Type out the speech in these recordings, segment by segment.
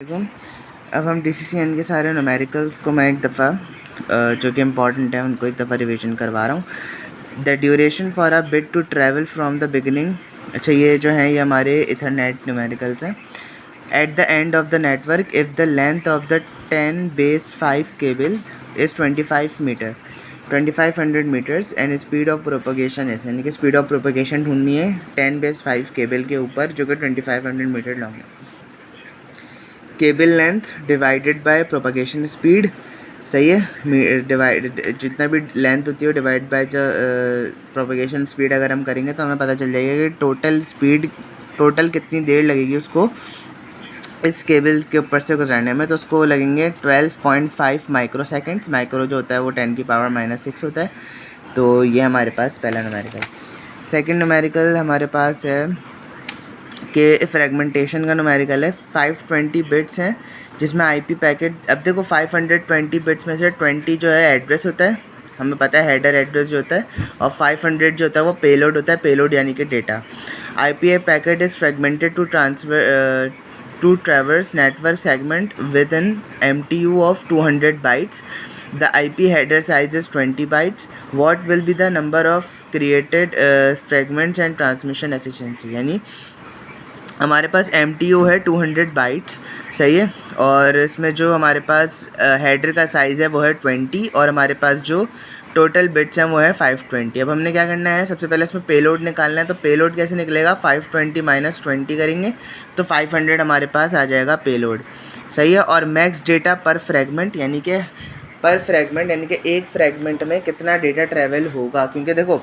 वालेकुम। अब हम DCCN के सारे न्यूमेरिकल्स को मैं एक दफ़ा जो कि इम्पॉर्टेंट है उनको एक दफ़ा रिवीजन करवा रहा हूँ। The duration for a bit to travel from the beginning. अच्छा, ये जो है ये हमारे इथरनेट न्यूमेरिकल्स हैं। At the end of the network if the length of the 10⁵ cable is 25 meter 2500 meters and speed of propagation is, यानी कि speed of propagation ढूंढनी है 10⁵ केबल के ऊपर जो कि 2500 मीटर लॉन्ग है। Cable length divided by propagation speed, सही है। डिवाइड जितना भी लेंथ होती है डिवाइड बाय जो प्रोपगेशन स्पीड अगर हम करेंगे तो हमें पता चल जाएगा कि टोटल कितनी देर लगेगी उसको इस केबल के ऊपर से गुजरने में। तो उसको लगेंगे 12.5 माइक्रो सेकेंड्स। माइक्रो जो होता है वो 10⁻⁻�6 होता है। तो ये हमारे पास पहला न्यूमेरिकल। सेकेंड न्यूमेरिकल हमारे पास है कि फ्रेगमेंटेशन का न्यूमेरिकल है। 520 बिट्स हैं जिसमें आईपी पैकेट, अब देखो 520 बिट्स में से 20 जो है एड्रेस होता है, हमें पता है हेडर एड्रेस जो होता है, और 500 जो होता है वो पेलोड होता है। पेलोड यानी कि data. IP packet is fragmented to traverse network segment with an MTU of 200 bytes. The IP header size is 20 bytes. What will be the number of created fragments and transmission efficiency? यानी हमारे पास MTU है 200 bytes, सही है, और इसमें जो हमारे पास header का साइज़ है वो है 20 और हमारे पास जो टोटल बिट्स हैं वो है 520। अब हमने क्या करना है, सबसे पहले इसमें पेलोड निकालना है। तो पेलोड कैसे निकलेगा, 520 - 20 करेंगे तो 500 हमारे पास आ जाएगा पेलोड, सही है। और मैक्स डेटा पर फ्रेगमेंट यानी कि एक फ्रेगमेंट में कितना डेटा ट्रैवल होगा, क्योंकि देखो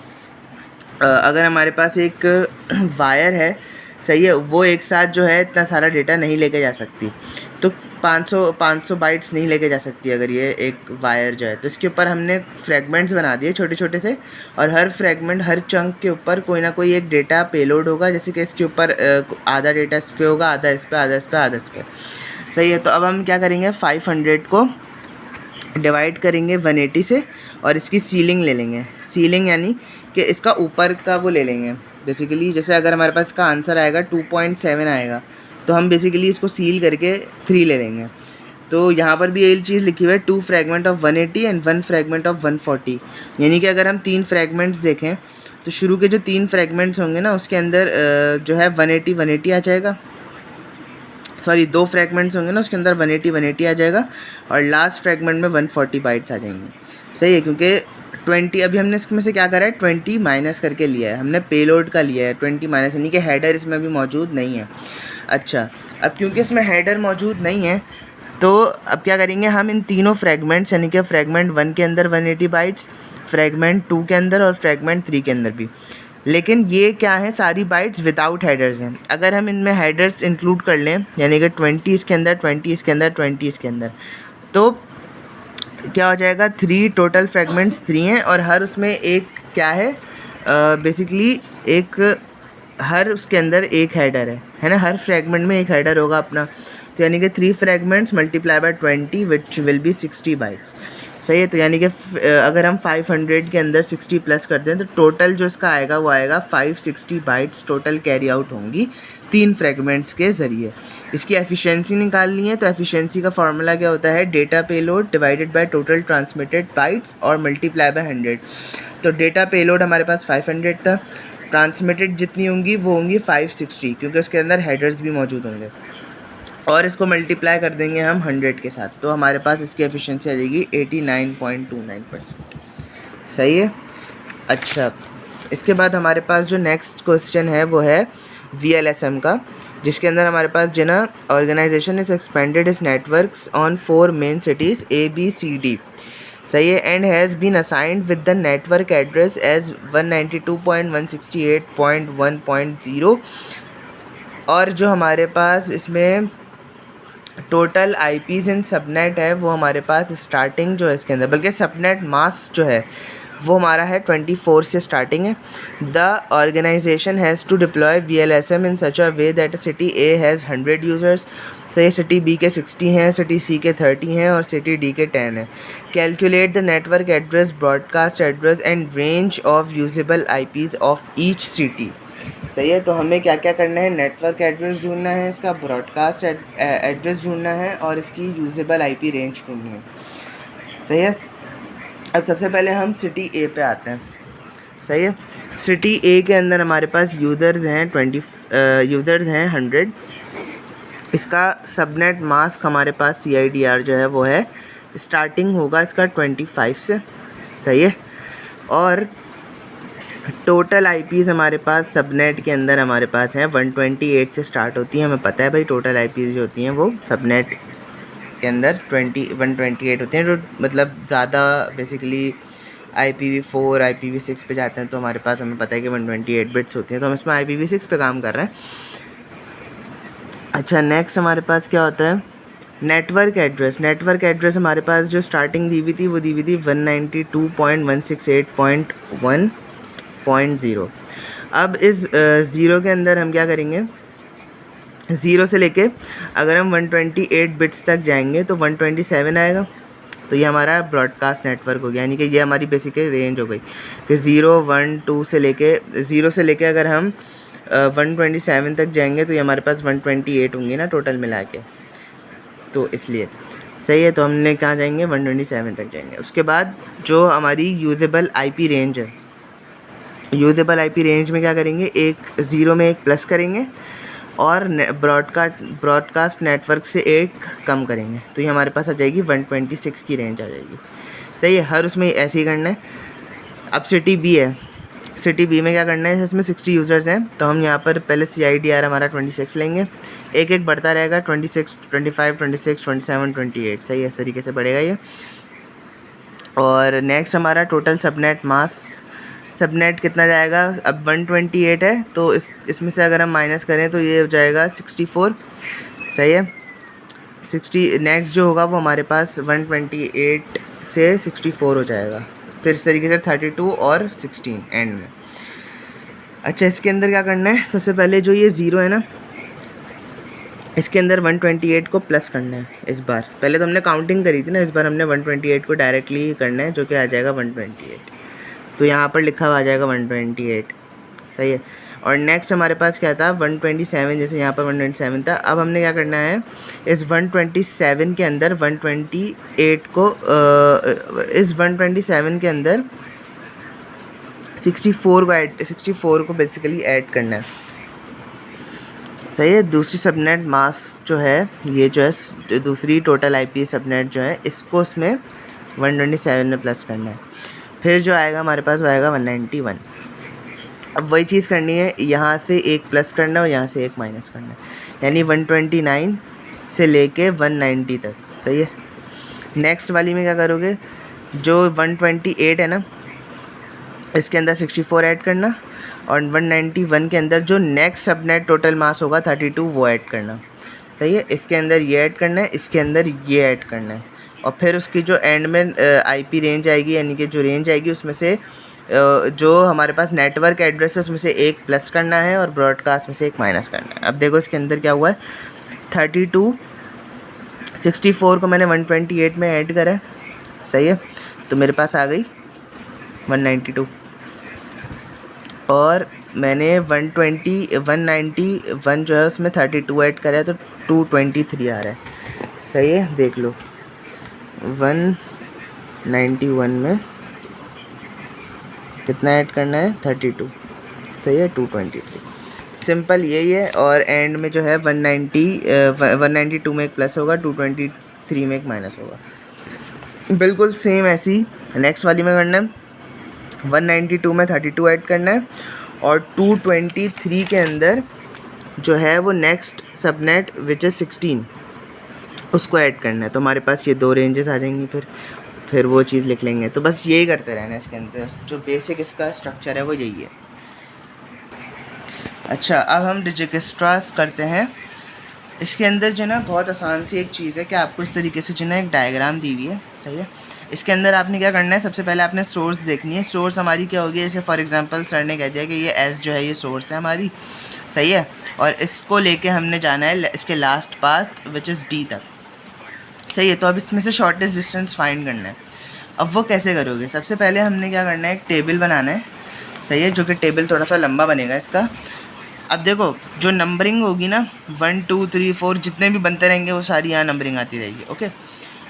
अगर हमारे पास एक वायर है, सही है, वो एक साथ जो है इतना सारा डेटा नहीं लेके जा सकती। तो 500 बाइट्स नहीं लेके जा सकती अगर ये एक वायर जो है। तो इसके ऊपर हमने फ्रेगमेंट्स बना दिए छोटे छोटे से, और हर फ्रेगमेंट, हर चंक के ऊपर कोई ना कोई एक डेटा पेलोड होगा। जैसे कि इसके ऊपर आधा डेटा इस पर होगा, आधा इस पर, आधा इस पर, आधा इस पर, सही है। तो अब हम क्या करेंगे, 500 को डिवाइड करेंगे 180 से और इसकी सीलिंग ले लेंगे। सीलिंग यानी कि इसका ऊपर का वो ले लेंगे। बेसिकली जैसे अगर हमारे पास इसका आंसर आएगा 2.7 आएगा तो हम बेसिकली इसको सील करके 3 ले लेंगे। तो यहाँ पर भी यही चीज़ लिखी हुई है, 2 fragment of 180 and 1 fragment of 140। यानी कि अगर हम 3 फ्रेगमेंट्स देखें तो शुरू के जो 3 फ्रेगमेंट्स होंगे ना उसके अंदर जो है 180 आ जाएगा। सॉरी, 2 फ्रेगमेंट्स होंगे ना उसके अंदर 180 आ जाएगा, और लास्ट फ्रेगमेंट में 140 बाइट्स आ जाएंगे, सही है। क्योंकि 20 अभी हमने इसमें से क्या करा है, 20 माइनस करके लिया है, हमने पेलोड का लिया है 20 माइनस, यानी कि हेडर इसमें अभी मौजूद नहीं है। अच्छा, अब क्योंकि इसमें हेडर मौजूद नहीं है तो अब क्या करेंगे, हम इन तीनों फ्रेगमेंट्स यानी कि फ्रेगमेंट 1 के अंदर 180 बाइट्स, फ्रेगमेंट 2 के अंदर और फ्रेगमेंट 3 के अंदर भी, लेकिन ये क्या है, सारी बाइट्स विदाउट हेडर्स हैं। अगर हम इनमें हेडर्स इंक्लूड कर लें, यानी कि 20 इसके अंदर, 20 इसके अंदर, 20 इसके अंदर, तो क्या हो जाएगा, 3 टोटल फ्रेगमेंट्स 3 हैं और हर उसमें एक क्या है, बेसिकली एक हर उसके अंदर एक हेडर है ना, हर फ्रेगमेंट में एक हेडर होगा अपना। तो यानी कि 3 fragments multiply by 20 which will be 60 bytes, सही है। तो यानी कि अगर हम 500 के अंदर 60 प्लस कर दें तो टोटल जो इसका आएगा वो आएगा 560 बाइट्स टोटल कैरी आउट होंगी 3 फ्रेगमेंट्स के ज़रिए। इसकी एफिशिएंसी निकालनी है तो एफिशिएंसी का फार्मूला क्या होता है, data payload divided by total transmitted bytes और मल्टीप्लाई बाय 100। तो डेटा पेलोड हमारे पास 500 था, ट्रांसमिटेड जितनी होंगी वो होंगी 560 क्योंकि उसके अंदर हेडर्स भी मौजूद होंगे, और इसको मल्टीप्लाई कर देंगे हम 100 के साथ, तो हमारे पास इसकी एफिशिएंसी आ जाएगी 89.29%, सही है। अच्छा, इसके बाद हमारे पास जो नेक्स्ट क्वेश्चन है वो है VLSM का, जिसके अंदर हमारे पास जो ना, organization is expanded is networks on 4 main cities ABCD, सही है, and has been assigned with the network address as 192.168.1.0। और जो हमारे पास इसमें टोटल IPs इन सबनेट है वो हमारे पास स्टार्टिंग जो है इसके अंदर, बल्कि सबनेट मास जो है वो हमारा है 24 से स्टार्टिंग है। The organization has to deploy VLSM in such a way that city A has 100 users, तो ये सिटी B के 60 हैं, सिटी C के 30 हैं और सिटी D के 10 हैं। Calculate the network address, broadcast address and range of usable IPs of each city. सही है। तो हमें क्या क्या करना है, नेटवर्क एड्रेस ढूंढना है, इसका ब्रॉडकास्ट एड्रेस ढूंढना है और इसकी यूजेबल आईपी रेंज ढूंढनी है। सही है। अब सबसे पहले हम सिटी ए पे आते हैं। सही है। सिटी ए के अंदर हमारे पास यूज़र्स हैं 100। इसका सबनेट मास्क हमारे पास CIDR जो है वो है, स्टार्टिंग होगा इसका 25 से। सही है। और टोटल आईपीज़ हमारे पास सबनेट के अंदर हमारे पास हैं 128 से स्टार्ट होती हैं। हमें पता है भाई टोटल आईपीज़ जो होती हैं वो सबनेट के अंदर 128 होते हैं, जो मतलब ज़्यादा बेसिकली IPv4 IPv6 पे जाते हैं तो हमारे पास हमें पता है कि 128 बिट्स होती हैं। तो हम इसमें IPv6 पे काम कर रहे हैं। अच्छा, नेक्स्ट हमारे पास क्या होता है, नेटवर्क एड्रेस। नेटवर्क एड्रेस हमारे पास जो स्टार्टिंग दी हुई थी वो दी हुई थी 192.168.1.0। अब इस ज़ीरो के अंदर हम क्या करेंगे, ज़ीरो से लेके अगर हम 128 बिट्स तक जाएंगे तो 127 आएगा। तो ये हमारा ब्रॉडकास्ट नेटवर्क हो गया, यानी कि ये हमारी बेसिक रेंज हो गई कि 0 1 2 से लेके ज़ीरो से लेके अगर हम 127 तक जाएंगे तो ये हमारे पास 128 होंगी ना टोटल मिला के, तो इसलिए सही है। तो हमने कहाँ जाएंगे, 127 तक जाएंगे। उसके बाद जो हमारी यूजेबल आईपी रेंज है, यूजेबल आईपी रेंज में क्या करेंगे, एक ज़ीरो में एक प्लस करेंगे और ब्रॉडकास्ट नेटवर्क से एक कम करेंगे, तो ये हमारे पास आ जाएगी 126 की रेंज आ जाएगी। सही है। हर उसमें ऐसे ही करना है। अब सिटी बी है, सिटी बी में क्या करना है, इसमें 60 यूज़र्स हैं तो हम यहाँ पर पहले CIDR हमारा 26 लेंगे, एक एक बढ़ता रहेगा 26 25 26 27 28। सही है, इस तरीके से बढ़ेगा ये। और नेक्स्ट हमारा टोटल सबनेट मास, सबनेट कितना जाएगा, अब 128 है तो इसमें से अगर हम माइनस करें तो ये हो जाएगा 64। सही है। 60 नेक्स्ट जो होगा वो हमारे पास 128 से 64 हो जाएगा, फिर इस तरीके से 32 और 16 एंड में। अच्छा, इसके अंदर क्या करना है, सबसे पहले जो ये ज़ीरो है ना, इसके अंदर 128 को प्लस करना है इस बार। पहले तो हमने काउंटिंग करी थी ना, इस बार हमने 128 को डायरेक्टली ही करना है, जो कि आ जाएगा 128। तो यहाँ पर लिखा हुआ आ जाएगा 128। सही है। और नेक्स्ट हमारे पास क्या था, 127, जैसे यहाँ पर 127 था। अब हमने क्या करना है, इस 127 के अंदर 128 को इस 127 के अंदर 64 को बेसिकली ऐड करना है। सही है। दूसरी सबनेट मास्क जो है, ये जो है दूसरी टोटल आईपी सबनेट जो है, इसको उसमें 127 में प्लस करना है। फिर जो आएगा हमारे पास वो आएगा 191। अब वही चीज़ करनी है, यहाँ से एक प्लस करना है और यहाँ से एक माइनस करना है, यानी 129 से लेके 190 तक। सही है। नेक्स्ट वाली में क्या करोगे, जो 128 है ना, इसके अंदर 64 ऐड करना और 191 के अंदर जो नेक्स्ट सबनेट टोटल मास होगा 32 वो ऐड करना। सही है। इसके अंदर ये ऐड करना है, इसके अंदर ये ऐड करना है, और फिर उसकी जो एंड में आईपी रेंज आएगी, यानी कि जो रेंज आएगी उसमें से जो हमारे पास नेटवर्क एड्रेस है उसमें से एक प्लस करना है और ब्रॉडकास्ट में से एक माइनस करना है। अब देखो इसके अंदर क्या हुआ है, 32 64 को मैंने 128 में ऐड करा है। सही है। तो मेरे पास आ गई 192 और मैंने 191 जो है उसमें 32 ऐड करा है तो 223 आ रहा है। सही है, देख लो 191 में कितना ऐड करना है, 32। सही है, 223। सिंपल यही है। और एंड में जो है 192 में एक प्लस होगा, 223 में एक माइनस होगा। बिल्कुल सेम ऐसी नेक्स्ट वाली में करना है, 192 में 32 ऐड करना है और 223 के अंदर जो है वो नेक्स्ट सबनेट विच इज़ 16 उसको ऐड करना है। तो हमारे पास ये दो रेंजेस आ जाएंगी, फिर वो चीज़ लिख लेंगे। तो बस यही करते रहना है इसके अंदर, जो बेसिक इसका स्ट्रक्चर है वो यही है। अच्छा, अब हम डिजिक्स्ट्रास करते हैं। इसके अंदर जो ना बहुत आसान सी एक चीज़ है कि आपको इस तरीके से जो ना एक डायग्राम दी हुई है। सही है। इसके अंदर आपने क्या करना है, सबसे पहले आपने सोर्स देखनी है। सोर्स हमारी क्या होगी, जैसे फॉर एग्जांपल सर ने कह दिया कि ये एस जो है ये सोर्स है हमारी। सही है। और इसको लेके हमने जाना है इसके last path which is D तक। सही है। तो अब इसमें से शॉर्टेस्ट डिस्टेंस फाइंड करना है। अब वो कैसे करोगे, सबसे पहले हमने क्या करना है, एक टेबल बनाना है। सही है, जो कि टेबल थोड़ा सा लंबा बनेगा इसका। अब देखो जो नंबरिंग होगी ना 1 2 3 4 जितने भी बनते रहेंगे वो सारी यहाँ नंबरिंग आती रहेगी। ओके,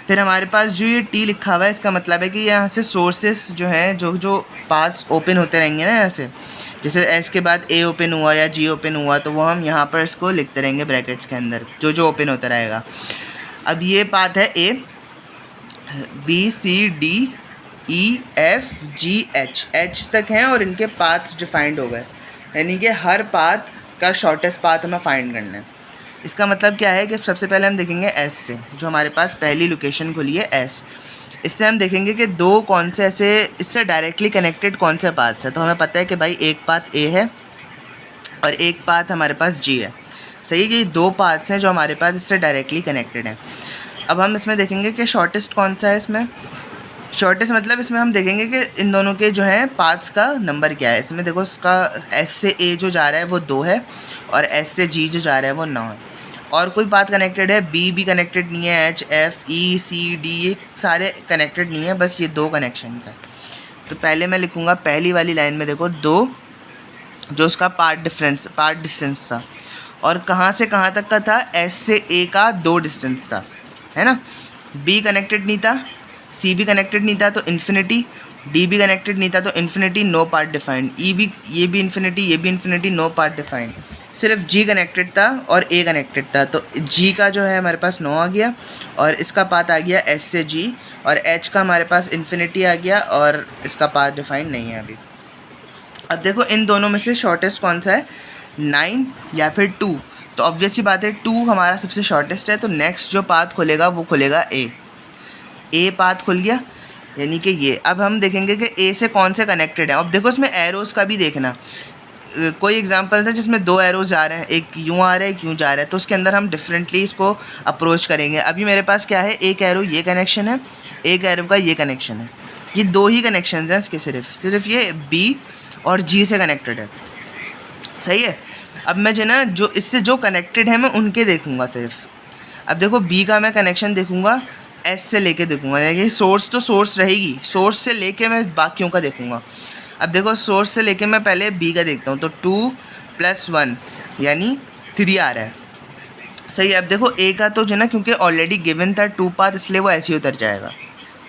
फिर हमारे पास जो ये टी लिखा हुआ है इसका मतलब है कि यहाँ से सोर्सेस जो हैं जो जो पाथ्स ओपन होते रहेंगे ना, यहाँ से जैसे एस के बाद ए ओपन हुआ या जी ओपन हुआ तो वो हम यहाँ पर इसको लिखते रहेंगे ब्रैकेट्स के अंदर, जो जो ओपन होता रहेगा। अब ये पाथ है A, B C D E F G H तक हैं और इनके पाथ्स डिफाइंड हो गए, यानी कि हर पाथ का शॉर्टेस्ट पाथ हमें फाइंड करना है। इसका मतलब क्या है कि सबसे पहले हम देखेंगे एस से, जो हमारे पास पहली लोकेशन खुली है एस, इससे हम देखेंगे कि दो कौन से ऐसे इससे डायरेक्टली कनेक्टेड कौन से पाथ्स है। तो हमें पता है कि भाई एक पाथ ए है और एक पाथ हमारे पास जी है। सही है कि दो पाथ्स हैं जो हमारे पास इससे डायरेक्टली कनेक्टेड हैं। अब हम इसमें देखेंगे कि शॉर्टेस्ट कौन सा है। इसमें शॉर्टेस्ट मतलब इसमें हम देखेंगे कि इन दोनों के जो हैं पाथ्स का नंबर क्या है। इसमें देखो उसका एस से ए जो जा रहा है वो 2 है और एस से जी जो जा रहा है वो 9 है। और कोई पाथ कनेक्टेड है, बी भी कनेक्टेड नहीं है, H F E C D ये सारे कनेक्टेड नहीं है, बस ये 2 कनेक्शंस हैं। तो पहले मैं लिखूँगा पहली वाली लाइन में देखो 2 जो उसका पाथ डिस्टेंस था और कहाँ से कहाँ तक का था, एस से ए का 2 डिस्टेंस था, है ना। बी कनेक्टेड नहीं था, सी भी कनेक्टेड नहीं था तो इन्फिनिटी, डी भी कनेक्टेड नहीं था तो इन्फिनिटी नो पाथ डिफाइंड, ई भी ये भी इन्फिनिटी नो पाथ डिफाइंड। सिर्फ जी कनेक्टेड था और ए कनेक्टेड था तो जी का जो है हमारे पास 9 आ गया और इसका पाथ आ गया एस से जी, और एच का हमारे पास इन्फिनिटी आ गया और इसका पाथ डिफाइंड नहीं है अभी। अब देखो इन दोनों में से शॉर्टेस्ट कौन सा है, 9 या फिर 2। तो ऑब्वियस सी बात है 2 हमारा सबसे शॉर्टेस्ट है, तो नेक्स्ट जो पाथ खुलेगा वो खुलेगा ए पाथ खुल गया, यानी कि ये। अब हम देखेंगे कि ए से कौन से कनेक्टेड है। अब देखो इसमें एरोज़ का भी देखना, कोई एग्जांपल था जिसमें 2 एरोज़ जा रहे हैं, एक यूँ आ रहा है एक यूँ जा रहा है, तो उसके अंदर हम डिफरेंटली इसको अप्रोच करेंगे। अभी मेरे पास क्या है, एक एरो ये कनेक्शन है, एक एरो का ये कनेक्शन है, ये 2 ही कनेक्शन हैं इसके, सिर्फ ये बी और जी से कनेक्टेड है। सही है। अब मैं जो ना जो इससे जो कनेक्टेड है मैं उनके देखूँगा सिर्फ। अब देखो बी का मैं कनेक्शन देखूँगा एस से लेके देखूँगा, यानी सोर्स तो सोर्स रहेगी, सोर्स से लेके मैं बाकियों का देखूँगा। अब देखो सोर्स से लेके मैं पहले बी का देखता हूँ तो 2 + 1 यानी 3 आ रहा है। सही है। अब देखो ए का तो जो ना क्योंकि ऑलरेडी गिवन था 2 पाथ, इसलिए वो ऐसे ही उतर जाएगा।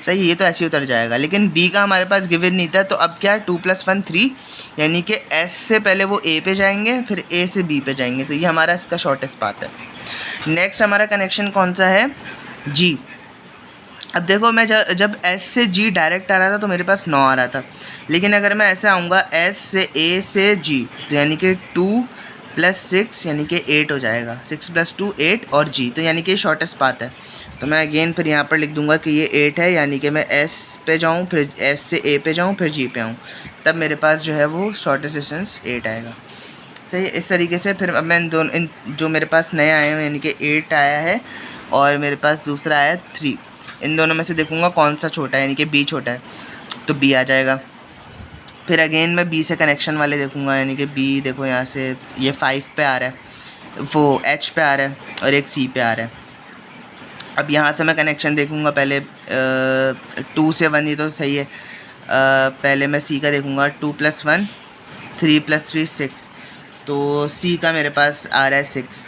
सही है, ये तो ऐसे ही उतर जाएगा, लेकिन बी का हमारे पास गिवन नहीं था तो अब क्या 2 + 1 3, यानी कि एस से पहले वो ए पे जाएंगे फिर ए से बी पे जाएंगे, तो ये हमारा इसका शॉर्टेस्ट पाथ है। नेक्स्ट हमारा कनेक्शन कौन सा है, जी। अब देखो मैं जब एस से जी डायरेक्ट आ रहा था तो मेरे पास 9 आ रहा था, लेकिन अगर मैं ऐसे आऊँगा एस से ए से जी तो यानी कि 2 + 6 यानी कि 8 हो जाएगा, 6 + 2 8 और जी, तो यानी कि शॉर्टेस्ट पाथ है। तो मैं अगेन फिर यहाँ पर लिख दूँगा कि ये 8 है, यानी कि मैं एस पे जाऊँ फिर एस से ए पे जाऊँ फिर जी पे आऊँ, तब मेरे पास जो है वो शॉर्टेस्ट डिस्टेंस 8 आएगा। सही, इस तरीके से फिर अब मैं इन जो मेरे पास नए आए हैं यानी कि 8 आया है और मेरे पास दूसरा आया 3, इन दोनों में से देखूँगा कौन सा छोटा है, यानी कि बी छोटा है तो बी आ जाएगा। फिर अगेन मैं बी से कनेक्शन वाले देखूँगा, यानी कि बी देखो यहाँ से ये 5 पे आ रहा है, वो एच पे आ रहा है और एक सी पे आ रहा है। अब यहाँ से मैं कनेक्शन देखूँगा पहले 2 से 1, ये तो सही है। पहले मैं सी का देखूँगा 2 + 1 3 + 3 6, तो सी का मेरे पास आ रहा है 6।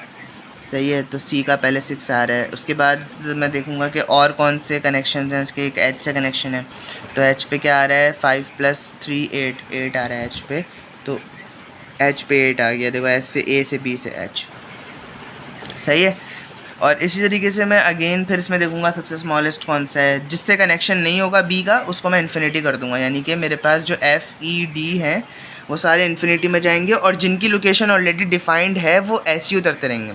सही है, तो सी का पहले 6 आ रहा है। उसके बाद मैं देखूँगा कि और कौन से कनेक्शन हैं इसके, एक एच से कनेक्शन है तो एच पे क्या आ रहा है 5 + 3 8 आ रहा है एच पे, तो एच पे 8 आ गया। देखो एच से ए से बी से एच। सही है। और इसी तरीके से मैं अगेन फिर इसमें देखूँगा सबसे स्मॉलेस्ट कौन सा है, जिससे कनेक्शन नहीं होगा बी का उसको मैं इन्फिनिटी कर दूँगा, यानी कि मेरे पास जो एफ ई डी हैं वो सारे इन्फिनिटी में जाएंगे और जिनकी लोकेशन ऑलरेडी डिफाइंड है वो ऐसे ही उतरते रहेंगे।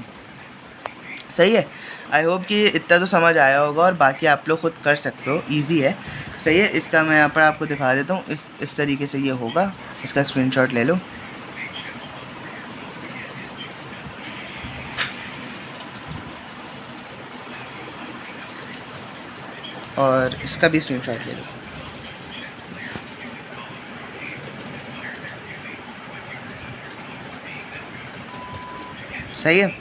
सही है। आई होप कि इतना तो समझ आया होगा और बाकी आप लोग खुद कर सकते हो, इजी है। सही है। इसका मैं यहाँ पर आपको दिखा देता हूँ, इस तरीके से ये होगा, इसका स्क्रीनशॉट ले लो और इसका भी स्क्रीनशॉट ले लो। सही है।